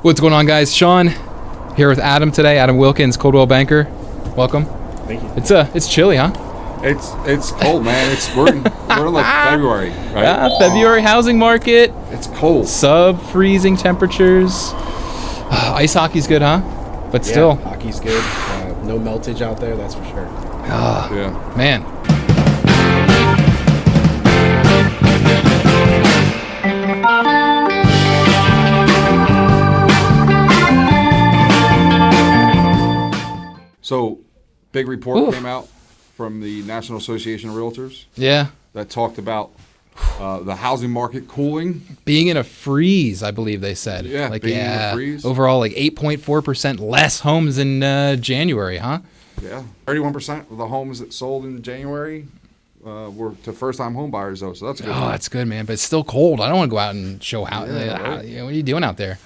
What's going on, guys? Sean here with Adam today. Adam Wilkins, Coldwell banker. Welcome. Thank you. It's chilly, huh? It's cold, man. We're in like February, right? Yeah, February housing market. It's cold. Sub-freezing temperatures. Ice hockey's good, huh? But still. Hockey's good. No meltage out there, that's for sure. Yeah. Man. So, big report came out from the National Association of Realtors. Yeah. That talked about the housing market cooling. Being in a freeze, I believe they said. Yeah, being in a freeze. Overall, like 8.4% less homes in January, huh? Yeah. 31% of the homes that sold in January were to first-time home buyers, though, so that's good. Oh, that's good, man. But it's still cold. I don't want to go out and show how. Right. What are you doing out there?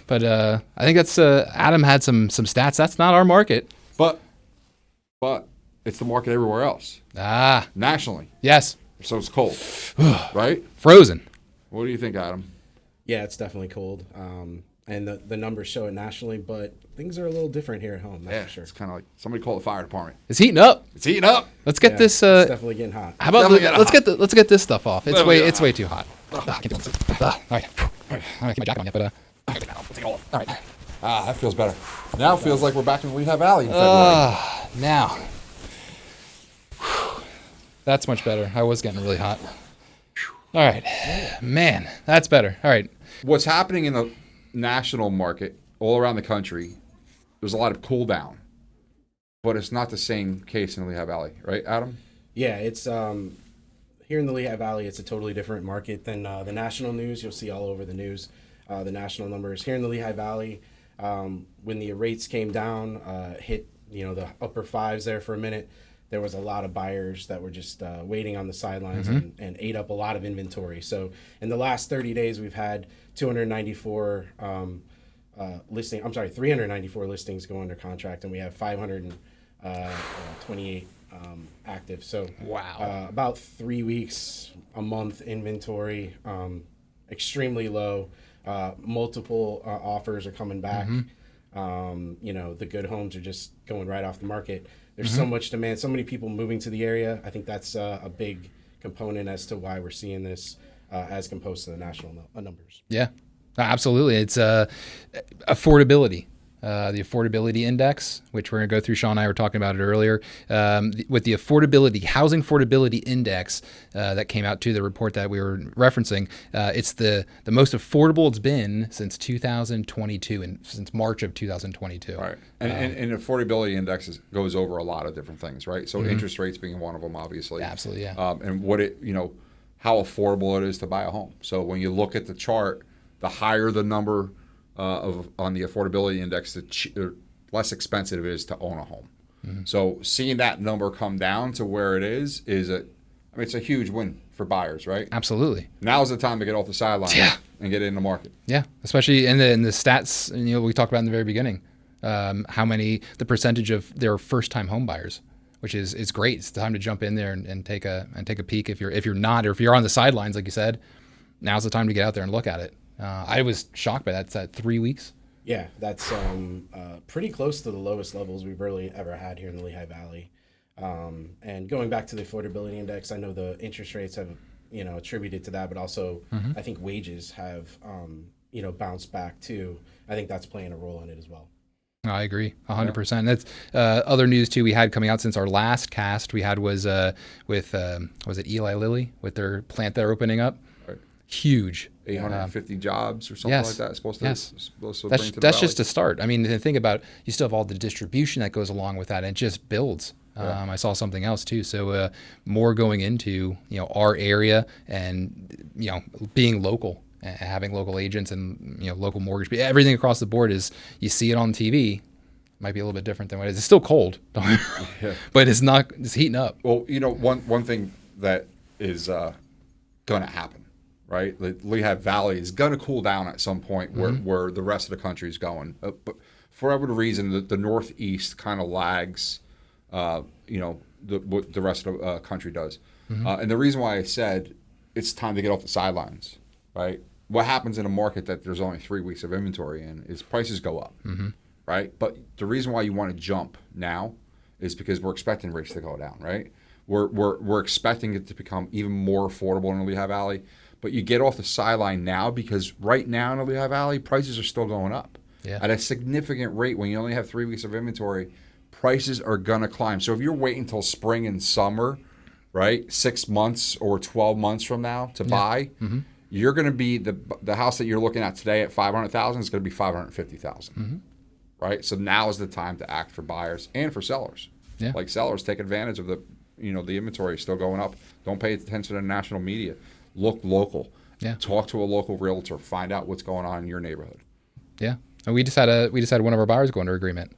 But I think that's Adam had some stats. That's not our market. But it's the market everywhere else. Nationally. Yes. So it's cold, right? Frozen. What do you think, Adam? Yeah, it's definitely cold. And the numbers show it nationally, but things are a little different here at home, that's for sure. It's kind of like somebody call the fire department. It's heating up. It's heating up. Let's get this. It's definitely getting hot. How about let's get this stuff off. It's way too hot. All right. I'm gonna keep my jacket on yet, but all right. That feels better. Now it feels like we're back in Lehigh Valley in February. Now. That's much better. I was getting really hot. All right. Man, that's better. All right. What's happening in the national market all around the country, there's a lot of cool down, but it's not the same case in Lehigh Valley, right, Adam? Yeah, it's here in the Lehigh Valley, it's a totally different market than the national news. You'll see all over the news, the national numbers. Here in the Lehigh Valley, when the rates came down, hit the upper fives there for a minute, there was a lot of buyers that were just waiting on the sidelines and ate up a lot of inventory. So in the last 30 days, we've had 394 listings go under contract, and we have 528 active. So wow, about 3 weeks, a month inventory, extremely low. Multiple offers are coming back. The good homes are just going right off the market. There's so much demand, so many people moving to the area. I think that's a big component as to why we're seeing this as composed to the national numbers. Yeah, absolutely. It's affordability. The affordability index, which we're going to go through. Sean and I were talking about it earlier. With the housing affordability index that came out too, the report that we were referencing, it's the most affordable it's been since 2022 and since March of 2022. Right. And affordability index goes over a lot of different things, right? So interest rates being one of them, obviously. Absolutely, yeah. And how affordable it is to buy a home. So when you look at the chart, the higher the number on the affordability index, the less expensive it is to own a home. So seeing that number come down to where it is it's a huge win for buyers, right? Absolutely. Now's the time to get off the sidelines and get in the market. Yeah, especially in the stats. We talked about in the very beginning, the percentage of their first-time home buyers, which is great. It's time to jump in there and take a peek. If you're not, or if you're on the sidelines, like you said, now's the time to get out there and look at it. I was shocked by that. It's at 3 weeks. Yeah, that's pretty close to the lowest levels we've really ever had here in the Lehigh Valley. And going back to the affordability index, I know the interest rates have, attributed to that, but also I think wages have, bounced back too. I think that's playing a role in it as well. I agree, 100%. That's other news too we had coming out since our last cast we had was with was it Eli Lilly with their plant they're opening up? Right. Huge. 850 jobs or something like that. Supposed to bring to the that's valley. just a start. I mean, think about you still have all the distribution that goes along with that, and it just builds. I saw something else too. So more going into our area and being local, and having local agents and local mortgage. Everything across the board is you see it on TV. Might be a little bit different than what it is. It's still cold, but it's not. It's heating up. Well, one thing that is going to happen. Right, the Lehigh Valley is going to cool down at some point where the rest of the country is going. But for whatever reason, the Northeast kind of lags, what the rest of the country does. And the reason why I said it's time to get off the sidelines, right? what happens in a market that there's only 3 weeks of inventory in is prices go up, right? But the reason why you want to jump now is because we're expecting rates to go down, right? We're expecting it to become even more affordable in the Lehigh Valley. But you get off the sideline now because right now in the Lehigh Valley, prices are still going up at a significant rate. When you only have 3 weeks of inventory, prices are going to climb. So if you're waiting until spring and summer, right, 6 months or 12 months from now to buy, you're going to be the house that you're looking at today at $500,000 is going to be $550,000, right? So now is the time to act for buyers and for sellers. Yeah. Like sellers, take advantage of the inventory is still going up. Don't pay attention to the national media. Look local. Yeah. Talk to a local realtor. Find out what's going on in your neighborhood. Yeah. And we just had one of our buyers go under agreement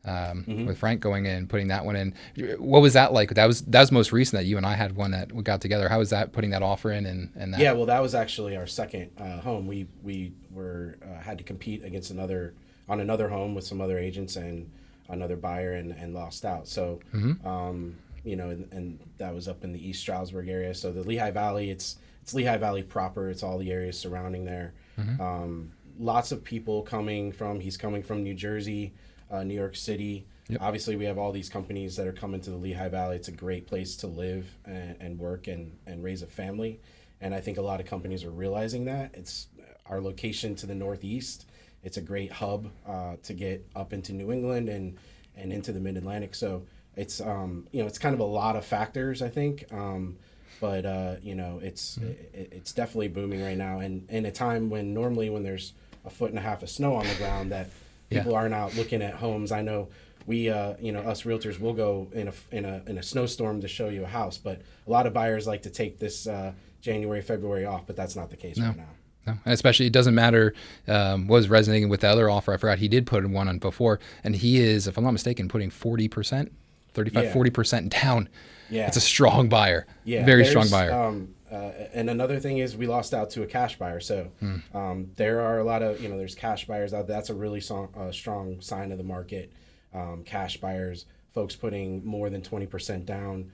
with Frank going in and putting that one in. What was that like? That was most recent that you and I had one that we got together. How was that, putting that offer in and that? Yeah, well, that was actually our second home. We were had to compete against another home with some other agents and another buyer and lost out. So and that was up in the East Stroudsburg area. So the Lehigh Valley, it's Lehigh Valley proper. It's all the areas surrounding there. Lots of people he's coming from New Jersey, New York City. Yep. Obviously, we have all these companies that are coming to the Lehigh Valley. It's a great place to live and work and raise a family. And I think a lot of companies are realizing that. It's our location to the northeast. It's a great hub to get up into New England and into the Mid-Atlantic. So it's it's kind of a lot of factors, I think. But it's definitely booming right now. And in a time when normally when there's 1.5 feet of snow on the ground, that people aren't out looking at homes. I know we us realtors will go in a snowstorm to show you a house, but a lot of buyers like to take this January, February off, but that's not the case right now. No, and especially it doesn't matter what was resonating with the other offer. I forgot he did put one on before, and he is, if I'm not mistaken, putting 40%, 40% down. Yeah. It's a strong buyer. Yeah. Very strong buyer. And another thing is we lost out to a cash buyer. So there are a lot of, there's cash buyers out there. That's a really strong sign of the market. Cash buyers, folks putting more than 20% down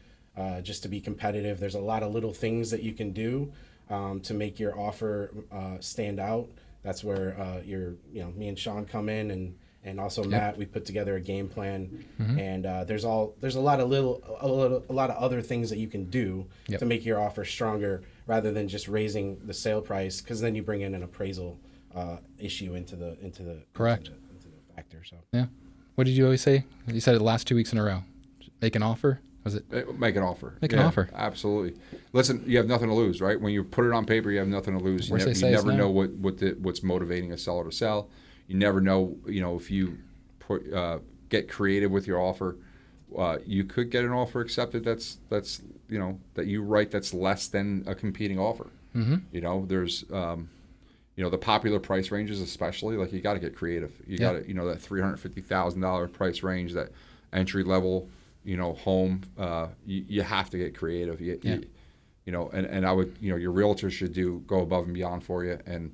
just to be competitive. There's a lot of little things that you can do to make your offer stand out. That's where me and Sean come in and also Matt. We put together a game plan, and there's a lot of other things that you can do to make your offer stronger, rather than just raising the sale price, because then you bring in an appraisal issue into the correct into the factor. So yeah, what did you always say? You said it the last 2 weeks in a row. Make an offer. Was it? Make an offer. Make an offer. Absolutely. Listen, you have nothing to lose, right? When you put it on paper, you have nothing to lose. You never know what's motivating a seller to sell. You never know, if you get creative with your offer, you could get an offer accepted that's that you write that's less than a competing offer. There's the popular price ranges, especially, like, you got to get creative. You got to that $350,000 price range, that entry level home, you have to get creative. And I would, your realtor should go above and beyond for you and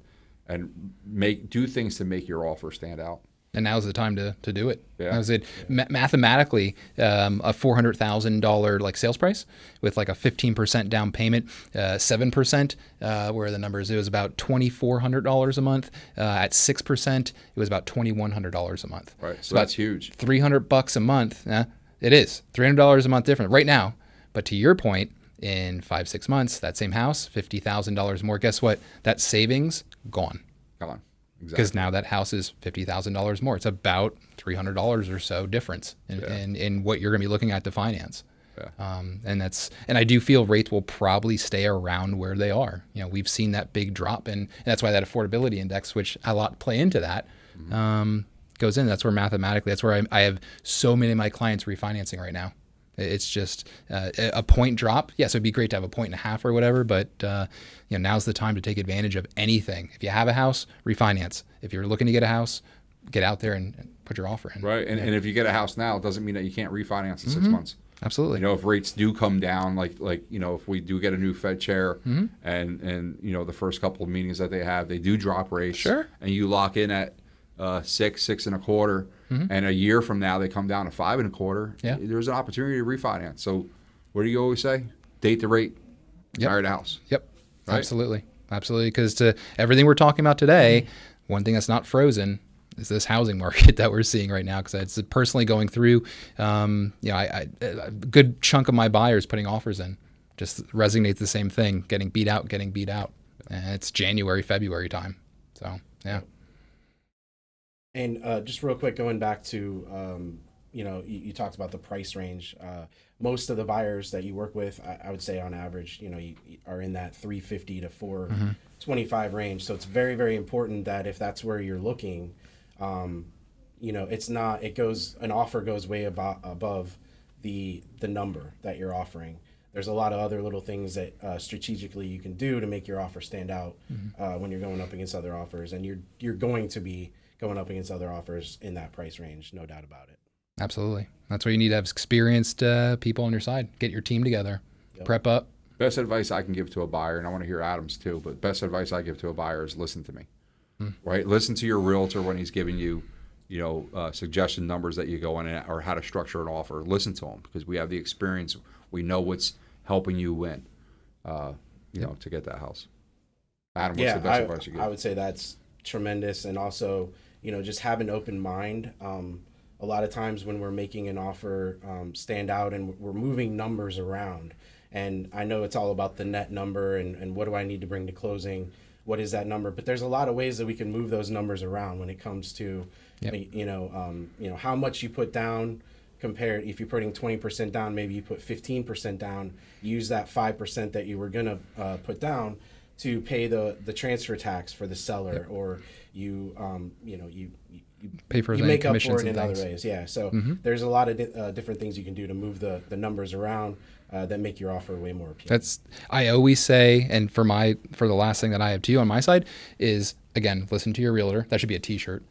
do things to make your offer stand out. And now's the time to do it. Yeah. Now's it. Mathematically, a $400,000 sales price with like a 15% down payment, 7%, where the numbers, it was about $2,400 a month. At 6%, it was about $2,100 a month. Right. So that's huge. $300 a month. It is $300 a month different right now. But to your point, in 5-6 months, that same house, $50,000 more. Guess what? That savings gone. Gone. Exactly. Because now that house is $50,000 more. It's about $300 or so difference in what you're going to be looking at to finance. Yeah. And I do feel rates will probably stay around where they are. We've seen that big drop, and that's why that affordability index, which a lot play into that, goes in. That's where mathematically, that's where I have so many of my clients refinancing right now. It's just a point drop. Yes, it'd be great to have a 1.5 or whatever, but now's the time to take advantage of anything. If you have a house, refinance. If you're looking to get a house, get out there and put your offer in. Right, and if you get a house now, it doesn't mean that you can't refinance in 6 months. Absolutely. If rates do come down, like if we do get a new Fed chair, and the first couple of meetings that they do drop rates. Sure. And you lock in at 6 and a quarter, and a year from now they come down to 5 and a quarter. Yeah. There's an opportunity to refinance. So what do you always say? Date the rate, marry the house. Yep. Right? Absolutely. absolutely. Because to everything we're talking about today, one thing that's not frozen is this housing market that we're seeing right now. Because it's personally going through, a good chunk of my buyers putting offers in just resonates the same thing, getting beat out. And it's January, February time. So, yeah. And just real quick, going back to, you talked about the price range. Most of the buyers that you work with, I would say on average, you are in that 350 to 425 range. So it's very, very important that if that's where you're looking, it's not, an offer goes way above the number that you're offering. There's a lot of other little things that strategically you can do to make your offer stand out when you're going up against other offers, and you're going to be going up against other offers in that price range, no doubt about it. Absolutely. That's why you need to have experienced people on your side. Get your team together. Yep. Prep up. Best advice I can give to a buyer, and I want to hear Adam's too, but best advice I give to a buyer is listen to me. Right? Listen to your realtor when he's giving you, suggestion numbers that you go in or how to structure an offer. Listen to him because we have the experience. We know what's helping you win, to get that house. Adam, what's the best advice you give? I would say that's tremendous, and also, just have an open mind. A lot of times when we're making an offer stand out and we're moving numbers around, and I know it's all about the net number and what do I need to bring to closing, what is that number, but there's a lot of ways that we can move those numbers around when it comes to, how much you put down. Compared, if you're putting 20% down, maybe you put 15% down, use that 5% that you were going to put down to pay the transfer tax for the seller, or you pay for you make up for it in other ways. Yeah. So there's a lot of different things you can do to move the numbers around that make your offer way more appealing. I always say, and for the last thing that I have to you on my side is, again, listen to your realtor. That should be a t-shirt.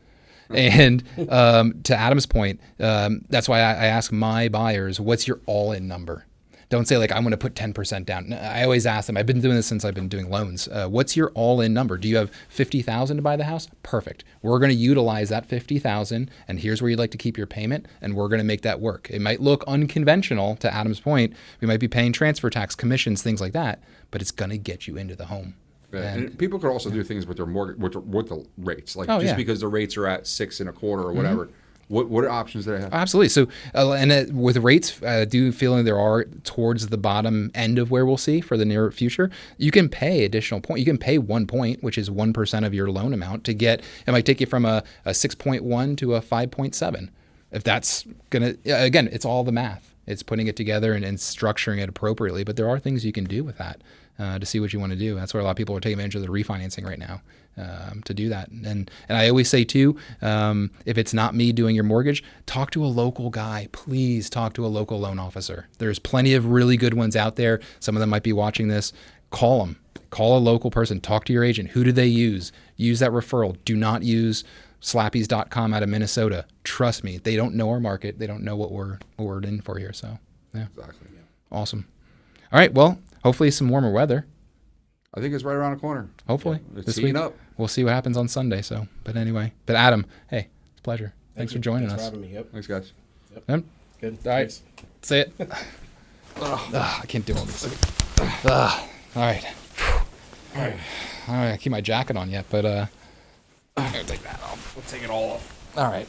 And to Adam's point, that's why I ask my buyers, what's your all-in number? Don't say I'm going to put 10% down. I always ask them, I've been doing this since I've been doing loans. What's your all-in number? Do you have $50,000 to buy the house? Perfect. We're going to utilize that $50,000, and here's where you'd like to keep your payment, and we're going to make that work. It might look unconventional, to Adam's point. We might be paying transfer tax, commissions, things like that, but it's going to get you into the home. Yeah, and people could also do things with their mortgage, with the rates, because the rates are at 6.25% or whatever. What options do they have? Absolutely. So, with rates, I do feel there are towards the bottom end of where we'll see for the near future. You can pay additional point. You can pay 1 point, which is 1% of your loan amount, to get. It might take you from a 6.1 to a 5.7. If that's gonna, again, it's all the math. It's putting it together and structuring it appropriately. But there are things you can do with that to see what you want to do. That's where a lot of people are taking advantage of the refinancing right now. To do that. And I always say too, if it's not me doing your mortgage, talk to a local guy. Please talk to a local loan officer. There's plenty of really good ones out there. Some of them might be watching this. Call them. Call a local person. Talk to your agent. Who do they use? Use that referral. Do not use slappies.com out of Minnesota. Trust me, they don't know our market. They don't know what we're in for here. So, yeah. Exactly. Yeah. Awesome. All right. Well, hopefully some warmer weather. I think it's right around the corner. Hopefully. It's this heating week. up. We'll see what happens on Sunday. So, but anyway. But Adam, hey, it's a pleasure. Thanks for joining us. Thanks for having me. Yep. Thanks, guys. Yep. Good. All right. Thanks. Say it. I can't do all this. All right. All right. I keep my jacket on yet, but I'm going to take that off. We'll take it all off. All right.